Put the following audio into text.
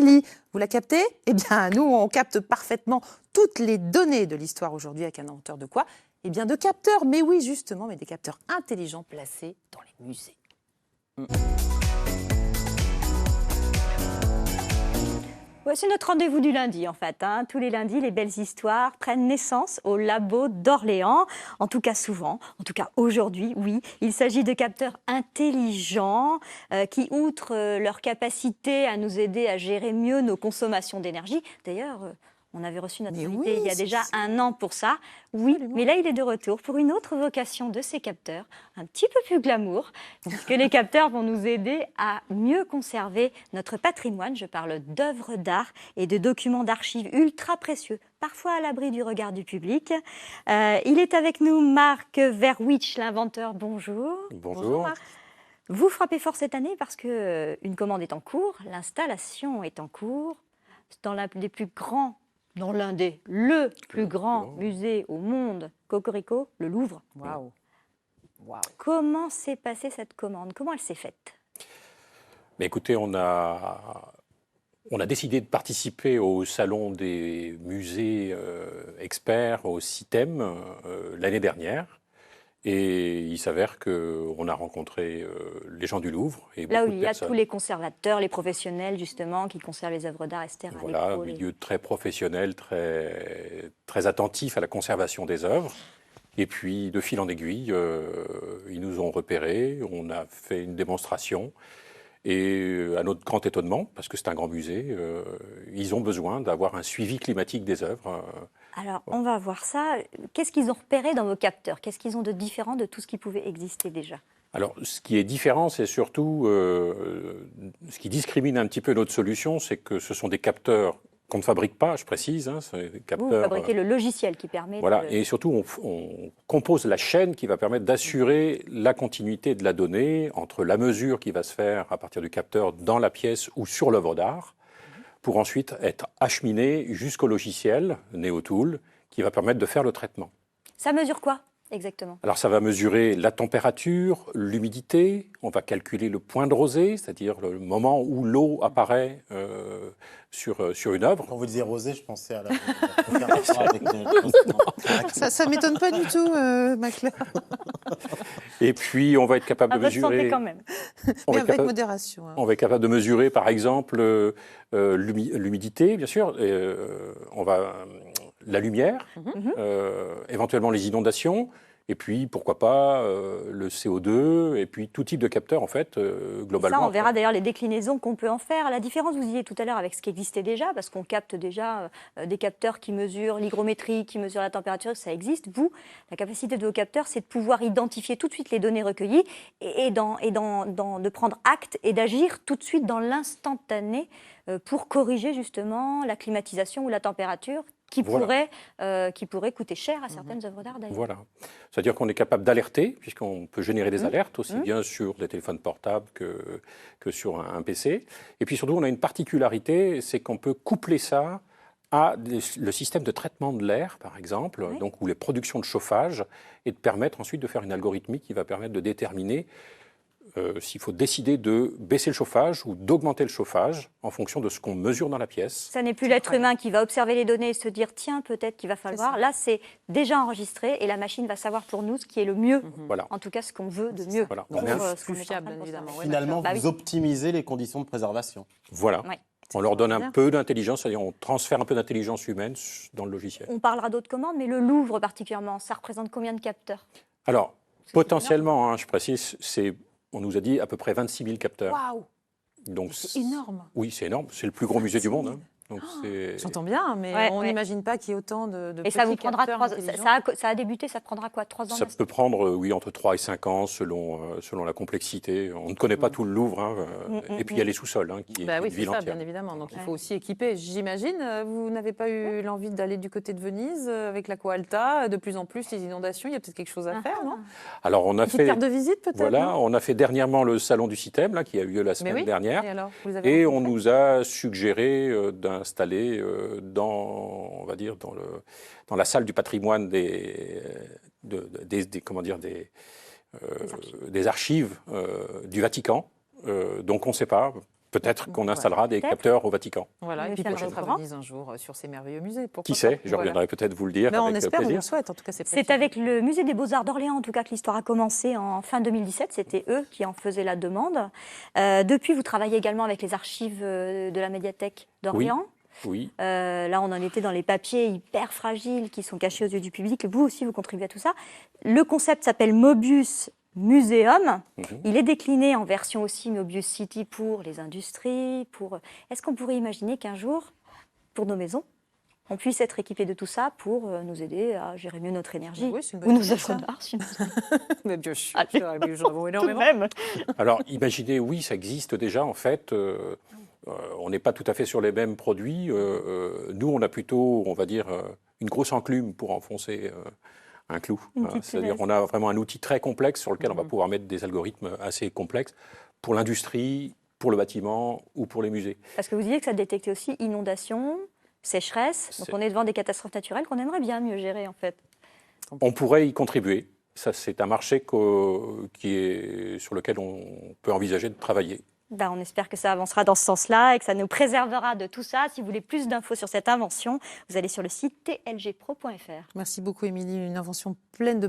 friendly. Vous la captez? Eh bien, nous, on capte parfaitement toutes les données de l'histoire aujourd'hui avec un inventeur de quoi? Eh bien, de capteurs. Mais oui, justement, mais des capteurs intelligents placés dans les musées. Ouais, c'est notre rendez-vous du lundi, en fait. Tous les lundis, les belles histoires prennent naissance au labo d'Orléans. En tout cas, souvent. En tout cas, aujourd'hui, oui. Il s'agit de capteurs intelligents qui, outre leur capacité à nous aider à gérer mieux nos consommations d'énergie, d'ailleurs, on avait reçu notre invité il y a déjà un an pour ça. Oui, absolument. Mais là, il est de retour pour une autre vocation de ces capteurs, un petit peu plus glamour, puisque les capteurs vont nous aider à mieux conserver notre patrimoine. Je parle d'œuvres d'art et de documents d'archives ultra précieux, parfois à l'abri du regard du public. Il est avec nous, Marc Verwitch, l'inventeur. Bonjour. Bonjour Marc. Vous frappez fort cette année parce qu'une commande est en cours, l'installation est en cours, dans l'un des plus grands le plus grand musée au monde, Cocorico, le Louvre. Waouh. Comment s'est passée cette commande? Comment elle s'est faite? Mais écoutez, on a décidé de participer au salon des musées experts au CITEM l'année dernière. Et il s'avère qu'on a rencontré les gens du Louvre. Et là où il y a tous les conservateurs, les professionnels justement, qui conservent les œuvres d'art, etc. Voilà, un milieu très professionnel, très attentif à la conservation des œuvres. Et puis, de fil en aiguille, ils nous ont repérés, on a fait une démonstration. Et à notre grand étonnement, parce que c'est un grand musée, ils ont besoin d'avoir un suivi climatique des œuvres. Alors, on va voir ça. Qu'est-ce qu'ils ont repéré dans vos capteurs? Qu'est-ce qu'ils ont de différent de tout ce qui pouvait exister déjà? Alors, ce qui est différent, c'est surtout ce qui discrimine un petit peu notre solution, c'est que ce sont des capteurs qu'on ne fabrique pas, je précise. Vous fabriquez le logiciel qui permet Et surtout, on compose la chaîne qui va permettre d'assurer la continuité de la donnée entre la mesure qui va se faire à partir du capteur dans la pièce ou sur l'œuvre d'art, pour ensuite être acheminé jusqu'au logiciel NeoTool qui va permettre de faire le traitement. Ça mesure quoi exactement? Alors ça va mesurer la température, l'humidité, on va calculer le point de rosée, c'est-à-dire le moment où l'eau apparaît sur une œuvre. Quand vous disiez rosée, je pensais à la... Ça ne m'étonne pas du tout, Macler. Et puis on va être capable de mesurer... quand même. Mais avec modération. On va être capable de mesurer par exemple l'humidité, bien sûr, la lumière, éventuellement les inondations, et puis pourquoi pas le CO2, et puis tout type de capteur en fait, globalement. Et ça, on verra d'ailleurs les déclinaisons qu'on peut en faire. La différence, vous disiez tout à l'heure avec ce qui existait déjà, parce qu'on capte déjà des capteurs qui mesurent l'hygrométrie, qui mesurent la température, ça existe. Vous, la capacité de vos capteurs, c'est de pouvoir identifier tout de suite les données recueillies et de prendre acte et d'agir tout de suite dans l'instantané pour corriger justement la climatisation ou la température qui pourrait coûter cher à certaines œuvres d'art d'ailleurs. Voilà. C'est-à-dire qu'on est capable d'alerter, puisqu'on peut générer des alertes aussi bien sur des téléphones portables que sur un PC. Et puis surtout, on a une particularité, c'est qu'on peut coupler ça à le système de traitement de l'air, par exemple, donc, ou les productions de chauffage, et de permettre ensuite de faire une algorithmique qui va permettre de déterminer s'il faut décider de baisser le chauffage ou d'augmenter le chauffage en fonction de ce qu'on mesure dans la pièce. Ça n'est plus l'être humain qui va observer les données et se dire « tiens, peut-être qu'il va falloir ». Là, c'est déjà enregistré et la machine va savoir pour nous ce qui est le mieux, en tout cas ce qu'on veut de mieux. Voilà. Donc, plus fiable, bien évidemment. Finalement, vous optimisez les conditions de préservation. Voilà. Ouais. On leur donne un peu d'intelligence, c'est-à-dire on transfère un peu d'intelligence humaine dans le logiciel. On parlera d'autres commandes, mais le Louvre particulièrement, ça représente combien de capteurs? Alors, potentiellement, je précise, on nous a dit à peu près 26 000 capteurs. Waouh! Donc c'est énorme. Oui, c'est énorme. C'est le plus gros musée du monde. Donc j'entends bien, mais on n'imagine pas qu'il y ait autant de et ça vous prendra ça a débuté, ça prendra quoi, 3 ans? Ça peut prendre, entre 3 et 5 ans selon la complexité. On ne connaît pas tout le Louvre. Et puis il y a les sous-sols, qui est une ville entière. Bien évidemment. Donc il faut aussi équiper. J'imagine, vous n'avez pas eu l'envie d'aller du côté de Venise avec l'Aqua Alta, de plus en plus les inondations, il y a peut-être quelque chose à faire, non? Alors on a fait... carte de visite peut-être? Voilà, on a fait dernièrement le salon du CITEM, qui a eu lieu la semaine dernière. Et alors, et on nous a suggéré d'installer dans la salle du patrimoine des archives du Vatican. Donc on ne sait pas, Peut-être qu'on Voilà. installera des Peut-être. capteurs au Vatican. Voilà, Nous et puis tiendrons peut-être au à courant. Venise un jour sur ces merveilleux musées. Pourquoi Qui sait? pas. Je Voilà. reviendrai peut-être vous le dire Mais on avec espère, on plaisir. le souhaite. En tout cas, c'est C'est précieux. avec le Musée des Beaux-Arts d'Orléans, en tout cas, que l'histoire a commencé en fin 2017. C'était eux qui en faisaient la demande. Depuis, vous travaillez également avec les archives de la médiathèque d'Orléans. Oui. Là, on en était dans les papiers hyper fragiles qui sont cachés aux yeux du public. Vous aussi, vous contribuez à tout ça. Le concept s'appelle Mobius Museum. Il est décliné en version aussi Mobius City pour les industries. Est-ce qu'on pourrait imaginer qu'un jour, pour nos maisons, on puisse être équipé de tout ça pour nous aider à gérer mieux notre énergie Oui, c'est une ou bonne nos idée, œuvres ça. d'art, si Mais bien sûr, Allez. nous en avons tout de énormément. même. Alors, imaginez, oui, ça existe déjà, en fait. On n'est pas tout à fait sur les mêmes produits. Nous, on a plutôt, on va dire, une grosse enclume pour enfoncer un clou. Une petite C'est-à-dire punaise. qu'on a vraiment un outil très complexe sur lequel on va pouvoir mettre des algorithmes assez complexes pour l'industrie, pour le bâtiment ou pour les musées. Parce que vous disiez que ça détectait aussi inondations, sécheresse. Donc C'est- on est devant des catastrophes naturelles qu'on aimerait bien mieux gérer en fait. On pourrait y contribuer. Ça, c'est un marché sur lequel on peut envisager de travailler. Ben, on espère que ça avancera dans ce sens-là et que ça nous préservera de tout ça. Si vous voulez plus d'infos sur cette invention, vous allez sur le site tlgpro.fr. Merci beaucoup, Émilie. Une invention pleine de